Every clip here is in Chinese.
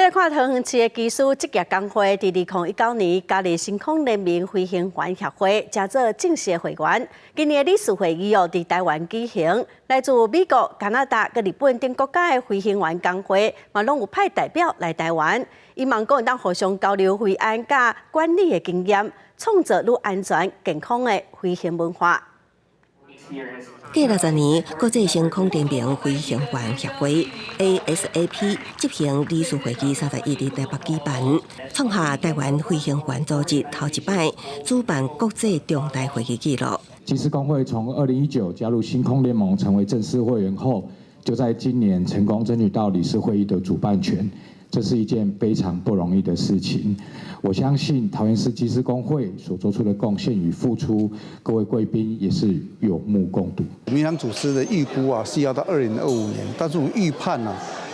来看桃园市的技术职业工会，伫2019年加入星空联盟飞行员协会，加做正式会员。今年的理事会议伫台湾举行，来自美国、加拿大、佮日本等国家的飞行员工会，嘛拢有派代表来台湾，希望讲当互相交流飞安甲管理的经验，创造愈安全、健康的飞行文化。 过60年，国际星空联盟飞行员协会 （ASAP） 执行理事会议31日台北举办，创下台湾飞行员组织头一摆主办国际重大会议纪录。技师工会从2019加入星空联盟成为正式会员后，就在今年成功争取到理事会议的主办权。 这是一件非常不容易的事情，我相信桃园市技师工会所做出的贡献与付出，各位贵宾也是有目共睹。民航组织的预估是要到2025年，但是我们预判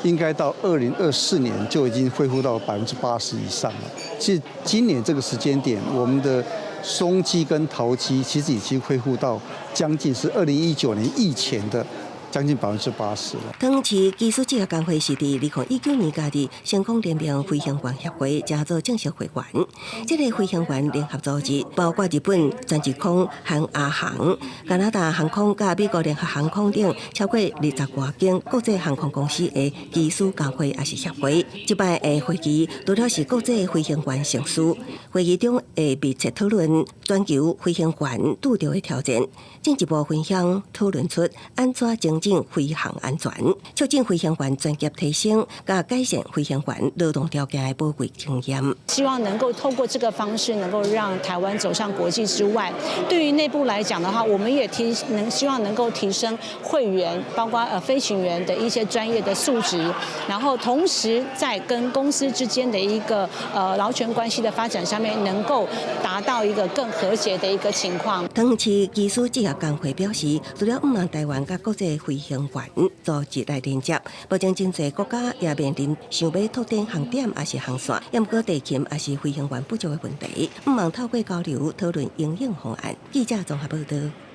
应该到2024年就已经恢复到80%以上了。其实今年这个时间点，我们的松机跟桃机其实已经恢复到将近是2019年疫前的。 将近80%了。桃园市技术职业工会是伫2019年加入星空联盟飞行员协会，加做正式会员。这个飞行员联合组织包括日本全日空、和亚航、加拿大航空、甲美国联合航空等超过20多间国际航空公司的技术工会也是协会。这摆的会议除了是国际飞行员盛事，会议中会密切讨论全球飞行员遇到的挑战，进一步分享讨论出安怎增进飞行安全，促进飞行员专业提升，加改善飞行员劳动条件的宝贵经验。希望能够透过这个方式，能够让台湾走向国际之外。对于内部来讲的话，我们也希望能够提升会员，包括飞行员的一些专业的素质，然后同时在跟公司之间的一个劳权关系的发展上面，能够达到一个更和谐的一个情况。桃园市技术职业工会表示，除了毋让台湾甲国际飞行员组织来连接，目前真侪国家也面临想要拓展航点也是航线，也毋过地勤也是飞行员不足的问题，毋忙透过交流讨论应用方案。记者综合报道。